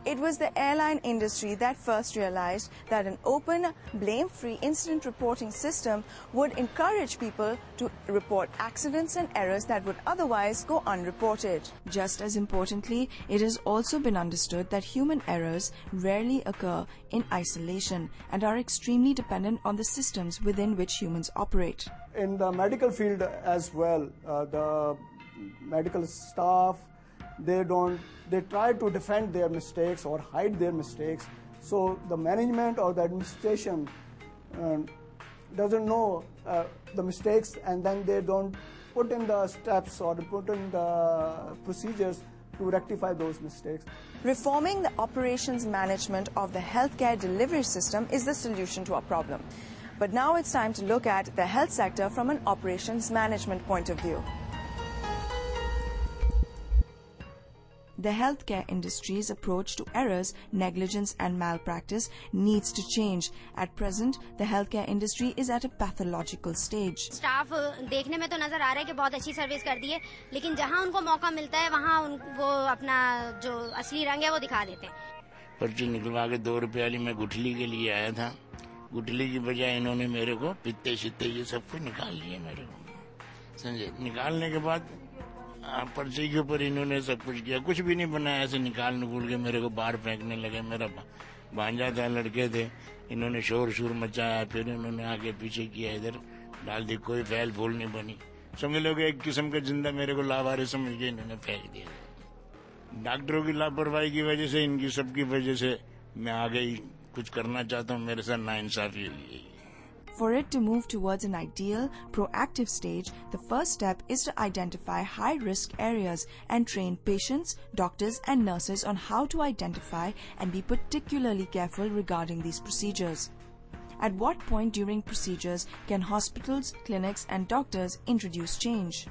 It was the airline industry that first realized that an open, blame-free incident reporting system would encourage people to report accidents and errors that would otherwise go unreported. Just as importantly, it has also been understood that human errors rarely occur in isolation and are extremely dependent on the systems within which humans operate. In the medical field as well, the medical staff, they try to defend their mistakes or hide their mistakes. So the management or the administration doesn't know the mistakes, and then they don't put in the steps or put in the procedures to rectify those mistakes. Reforming the operations management of the healthcare delivery system is the solution to our problem. But now it's time to look at the health sector from an operations management point of view. The healthcare industry's approach to errors, negligence and malpractice needs to change. At present, the healthcare industry is at a pathological stage. Staff देखने में तो नजर आ रहा है कि बहुत अच्छी service कर दी है, लेकिन जहां उनको मौका मिलता है वहां वो अपना जो असली रंग है वो दिखा देते हैं. पर्ची निकलवा के 2 रुपए वाली मैं गुठली के लिए आया था. गुठली की बजाय इन्होंने मेरे को पित्ते शित्ते ये सब कुछ निकाल लिए मेरे को. समझे? निकालने के बाद पर्ची के ऊपर इन्होंने सब कुछ किया, कुछ भी नहीं बनाया, ऐसे निकाल के मेरे को बाहर फेंकने लगे. मेरा भांजा था, लड़के थे, इन्होंने शोर मचाया, फिर इन्होंने आगे पीछे किया, इधर डाल दी, कोई फैल फूल नहीं बनी. समझ लो एक किस्म का जिंदा मेरे को लावारे समझ के इन्होंने फेंक दिया. डॉक्टरों की लापरवाही की वजह से, इनकी सबकी वजह से मैं आगे ही कुछ करना चाहता हूँ. मेरे साथ नाइंसाफी हुई. For it to move towards an ideal, proactive stage, the first step is to identify high-risk areas and train patients, doctors and nurses on how to identify and be particularly careful regarding these procedures. At what point during procedures can hospitals, clinics and doctors introduce change?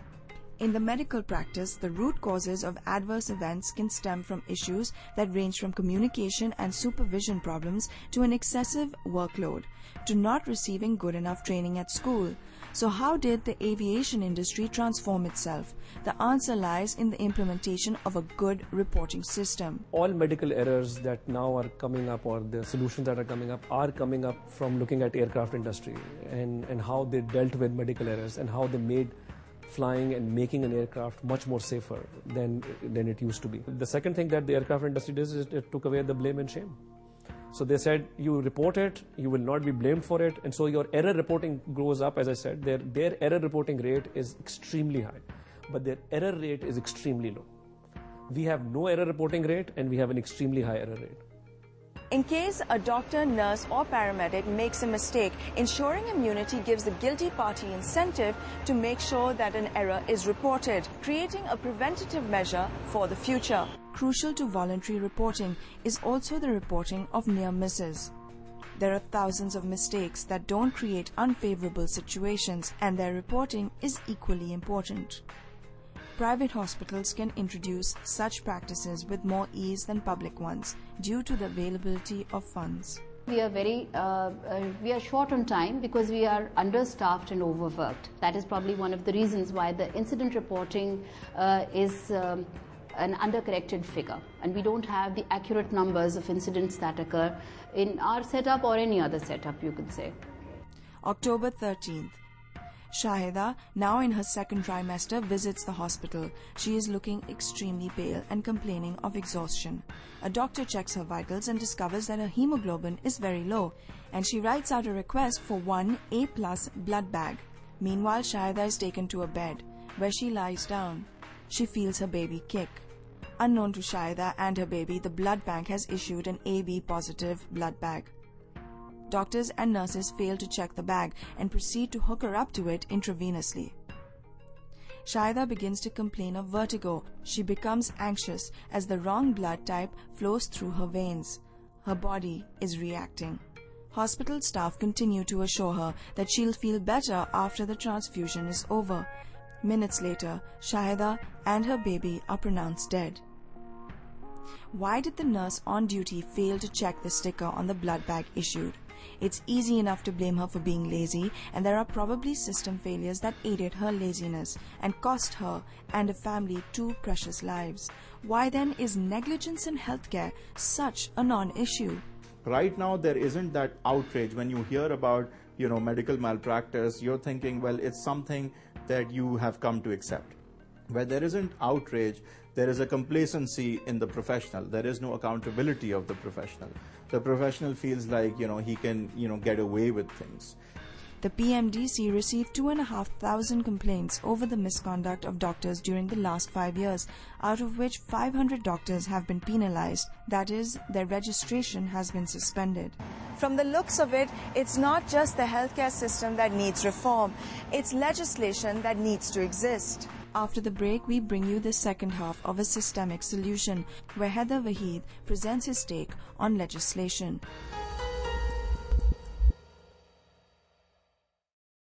In the medical practice, the root causes of adverse events can stem from issues that range from communication and supervision problems to an excessive workload, to not receiving good enough training at school. So how did the aviation industry transform itself? The answer lies in the implementation of a good reporting system. All medical errors that now are coming up, or the solutions that are coming up from looking at aircraft industry and how they dealt with medical errors and how they made flying and making an aircraft much more safer than it used to be. The second thing that the aircraft industry did is it took away the blame and shame. So they said, you report it, you will not be blamed for it, and so your error reporting goes up. As I said, their error reporting rate is extremely high, but their error rate is extremely low. We have no error reporting rate and we have an extremely high error rate. In case a doctor, nurse or paramedic makes a mistake, ensuring immunity gives the guilty party incentive to make sure that an error is reported, creating a preventative measure for the future. Crucial to voluntary reporting is also the reporting of near misses. There are thousands of mistakes that don't create unfavorable situations, and their reporting is equally important. Private hospitals can introduce such practices with more ease than public ones due to the availability of funds. We are short on time because we are understaffed and overworked. That is probably one of the reasons why the incident reporting is an undercorrected figure, and we don't have the accurate numbers of incidents that occur in our setup or any other setup, you could say. October 13th. Shahida, now in her second trimester, visits the hospital. She is looking extremely pale and complaining of exhaustion. A doctor checks her vitals and discovers that her hemoglobin is very low, and she writes out a request for 1 A+ blood bag. Meanwhile, Shahida is taken to a bed, where she lies down. She feels her baby kick. Unknown to Shahida and her baby, the blood bank has issued an AB positive blood bag. Doctors and nurses fail to check the bag and proceed to hook her up to it intravenously. Shahida begins to complain of vertigo. She becomes anxious as the wrong blood type flows through her veins. Her body is reacting. Hospital staff continue to assure her that she'll feel better after the transfusion is over. Minutes later, Shahida and her baby are pronounced dead. Why did the nurse on duty fail to check the sticker on the blood bag issued? It's easy enough to blame her for being lazy, and there are probably system failures that aided her laziness and cost her and her family 2 precious lives. Why then is negligence in healthcare such a non-issue? Right now, there isn't that outrage. When you hear about, medical malpractice, you're thinking, well, it's something that you have come to accept. Where there isn't outrage, there is a complacency in the professional. There is no accountability of the professional. The professional feels like, he can, get away with things. The PMDC received 2,500 complaints over the misconduct of doctors during the last 5 years, out of which 500 doctors have been penalized. That is, their registration has been suspended. From the looks of it, it's not just the healthcare system that needs reform, it's legislation that needs to exist. After the break, we bring you the second half of A Systemic Solution, where Heather Waheed presents his take on legislation.